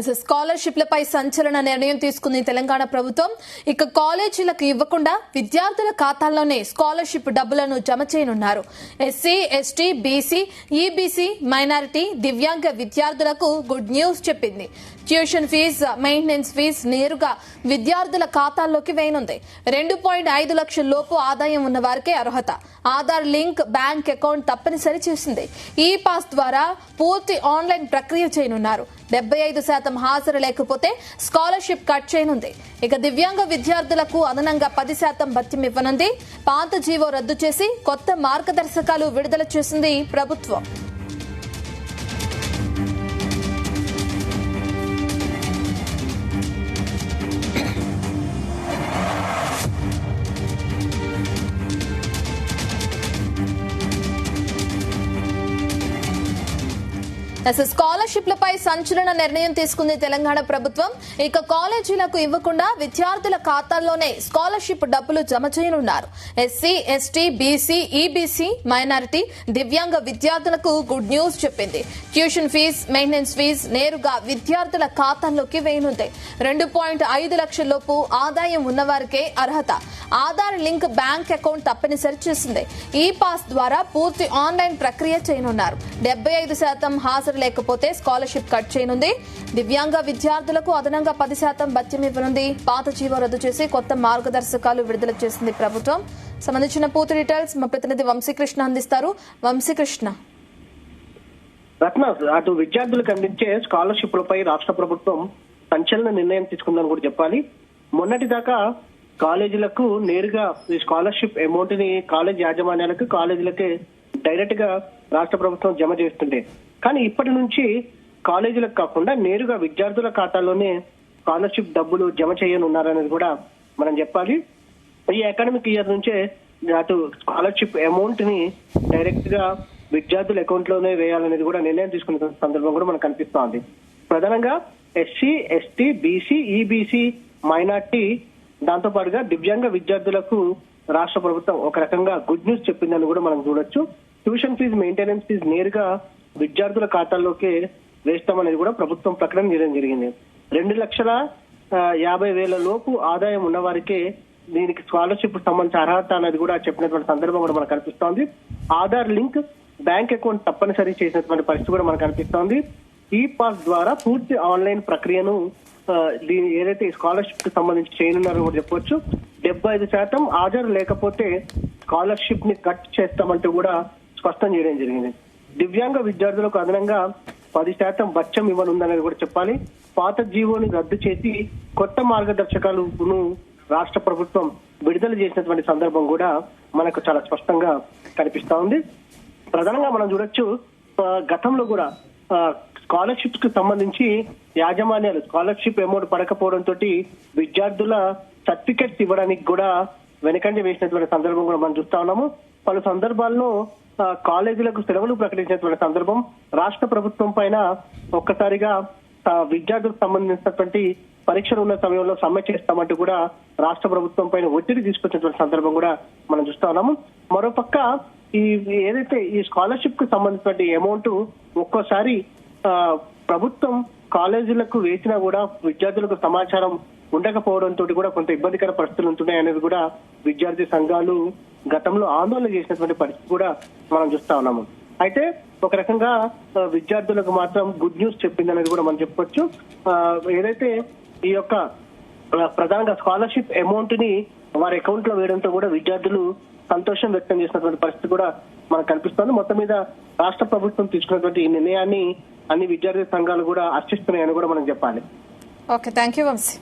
స్కాలర్షిప్లపై సంచలన నిర్ణయం తీసుకుంది తెలంగాణ ప్రభుత్వం. ఇక కాలేజీలకు ఇవ్వకుండా విద్యార్థుల ఖాతాల్లోనే స్కాలర్షిప్ డబ్బులను జమ చేయనున్నారు. SC, ST, BC, EBC, minority, దివ్యాంగ విద్యార్థులకు గుడ్ న్యూస్ చెప్పింది. ట్యూషన్ ఫీజు, మెయింటెనెన్స్ ఫీజు నేరుగా విద్యార్థుల ఖాతాల్లోకి వేయనుంది. 2.5 లక్షల లోపు ఆదాయం ఉన్న వారికే అర్హత. ఆధార్ లింక్, బ్యాంక్ అకౌంట్ తప్పనిసరి చేసింది. ఈ పాస్ ద్వారా పూర్తి ఆన్లైన్ ప్రక్రియ చేయనున్నారు. 75% హాజరు లేకపోతే స్కాలర్షిప్ కట్ చేయనుంది. ఇక దివ్యాంగ విద్యార్థులకు అదనంగా 10% భత్యం ఇవ్వనుంది. పాత జీవో రద్దు చేసి కొత్త మార్గదర్శకాలు విడుదల చేసింది ప్రభుత్వం. స్కాలర్షిప్లపై సంచలన నిర్ణయం తీసుకుంది తెలంగాణ ప్రభుత్వం. ఇక కాలేజీలకు ఇవ్వకుండా విద్యార్థుల ఖాతాల్లోనే స్కాలర్షిప్ డబ్బులు జమ చేయనున్నారు. SC, ST, BC, EBC, minority, దివ్యాంగ విద్యార్థులకు గుడ్ న్యూస్ చెప్పింది. ట్యూషన్ ఫీజు, మెయింటెనెన్స్ ఫీజు నేరుగా విద్యార్థుల ఖాతాల్లోకి వేయనుంది. 2.5 లక్షల లోపు ఆదాయం ఉన్నవారికే అర్హత. ఆధార్ లింక్, బ్యాంక్ అకౌంట్ తప్పనిసరి చేసింది. ఈ పాస్ ద్వారా పూర్తి ఆన్లైన్ ప్రక్రియ చేయనున్నారు. 75% హాజరు లేకపోతే స్కాలర్షిప్ కట్ చేయనుంది. దివ్యాంగ విద్యార్థులకు అదనంగా 10% భత్యం ఇవ్వనుంది. పాత జీవో రద్దు చేసి కొత్త మార్గదర్శకాలు విడుదల చేసింది ప్రభుత్వం. సంబంధించిన పూర్తి డీటెయిల్స్ మా ప్రతినిధి వంశీకృష్ణ అందిస్తారు. వంశీకృష్ణ, రత్న, అటు విద్యార్థులకు అందించే స్కాలర్షిప్లపై రాష్ట్ర ప్రభుత్వం సంచలన నిర్ణయం తీసుకుందని కూడా చెప్పాలి. మొన్నటి దాకా కాలేజీలకు నేరుగా ఈ స్కాలర్షిప్ అమౌంట్ ని కాలేజ్ యాజమాన్యాలకు, కాలేజీలకే డైరెక్ట్ గా రాష్ట్ర ప్రభుత్వం జమ చేస్తుండే. కానీ ఇప్పటి నుంచి కాలేజీలకు కాకుండా నేరుగా విద్యార్థుల ఖాతాల్లోనే స్కాలర్షిప్ డబ్బులు జమ చేయనున్నారనేది కూడా మనం చెప్పాలి. ఈ అకాడమిక్ ఇయర్ నుంచే అటు స్కాలర్షిప్ అమౌంట్ ని డైరెక్ట్ గా విద్యార్థుల అకౌంట్ లోనే వేయాలనేది కూడా నిర్ణయం తీసుకున్న సందర్భం కూడా మనకు కనిపిస్తోంది. ప్రధానంగా SC, ST, BC, EBC, minority, దాంతో పాటుగా దివ్యాంగ విద్యార్థులకు రాష్ట్ర ప్రభుత్వం ఒక రకంగా గుడ్ న్యూస్ చెప్పిందని కూడా మనం చూడొచ్చు. ట్యూషన్ ఫీజు, మెయింటెనెన్స్ ఫీజు నేరుగా విద్యార్థుల ఖాతాల్లోకి వేస్తామనేది కూడా ప్రభుత్వం ప్రకటన చేయడం జరిగింది. 2,50,000 లోపు ఆదాయం ఉన్న వారికే దీనికి స్కాలర్షిప్ సంబంధించిన అర్హత అనేది కూడా చెప్పినటువంటి సందర్భం కూడా మనకు కనిపిస్తోంది. ఆధార్ లింక్, బ్యాంక్ అకౌంట్ తప్పనిసరి చేసినటువంటి పరిస్థితి కూడా మనకు కనిపిస్తోంది. ఈ పాస్ ద్వారా పూర్తి ఆన్లైన్ ప్రక్రియను దీని ఏదైతే స్కాలర్షిప్ కి సంబంధించి చేయనున్నారో కూడా చెప్పొచ్చు. 75% హాజరు లేకపోతే స్కాలర్షిప్ ని కట్ చేస్తామంటూ కూడా స్పష్టం చేయడం జరిగింది. దివ్యాంగ విద్యార్థులకు అదనంగా 10% భత్యం ఇవ్వనుందనేది కూడా చెప్పాలి. పాత జీవోని రద్దు చేసి కొత్త మార్గదర్శకాలను రాష్ట్ర ప్రభుత్వం విడుదల చేసినటువంటి సందర్భం కూడా మనకు చాలా స్పష్టంగా కనిపిస్తా ఉంది. ప్రధానంగా మనం చూడొచ్చు, గతంలో కూడా స్కాలర్షిప్స్ కు సంబంధించి యాజమాన్యాలు స్కాలర్షిప్ అమౌంట్ పడకపోవడంతో విద్యార్థుల సర్టిఫికెట్స్ ఇవ్వడానికి కూడా వెనకంజ వేసినటువంటి సందర్భం కూడా మనం చూస్తా ఉన్నాము. పలు సందర్భాల్లో కాలేజీలకు సెలవులు ప్రకటించినటువంటి సందర్భం, రాష్ట్ర ప్రభుత్వం పైన ఒక్కసారిగా విద్యార్థులకు సంబంధించినటువంటి పరీక్షలు ఉన్న సమయంలో సమ్మె చేస్తామంటూ కూడా రాష్ట్ర ప్రభుత్వం పైన ఒత్తిడి తీసుకొచ్చినటువంటి సందర్భం కూడా మనం చూస్తా ఉన్నాము. మరోపక్క ఏదైతే ఈ స్కాలర్షిప్ కు సంబంధించినటువంటి అమౌంట్ ఒక్కోసారి ప్రభుత్వం కాలేజీలకు వేసినా కూడా విద్యార్థులకు సమాచారం ఉండకపోవడంతో కూడా కొంత ఇబ్బందికర పరిస్థితులు ఉంటున్నాయి అనేది కూడా విద్యార్థి సంఘాలు గతంలో ఆందోళన చేసినటువంటి పరిస్థితి కూడా మనం చూస్తా ఉన్నాము. అయితే ఒక రకంగా విద్యార్థులకు మాత్రం గుడ్ న్యూస్ చెప్పింది అనేది కూడా మనం చెప్పొచ్చు. ఏదైతే ఈ యొక్క ప్రధానంగా స్కాలర్షిప్ అమౌంట్ ని వారి అకౌంట్ లో వేయడంతో కూడా విద్యార్థులు సంతోషం వ్యక్తం చేసినటువంటి పరిస్థితి కూడా మనకు కనిపిస్తోంది. మొత్తం మీద రాష్ట్ర ప్రభుత్వం తీసుకున్నటువంటి ఈ నిర్ణయాన్ని అన్ని విద్యార్థి సంఘాలు కూడా హర్షిస్తున్నాయని కూడా మనం చెప్పాలి. Okay, thank you Vamsi.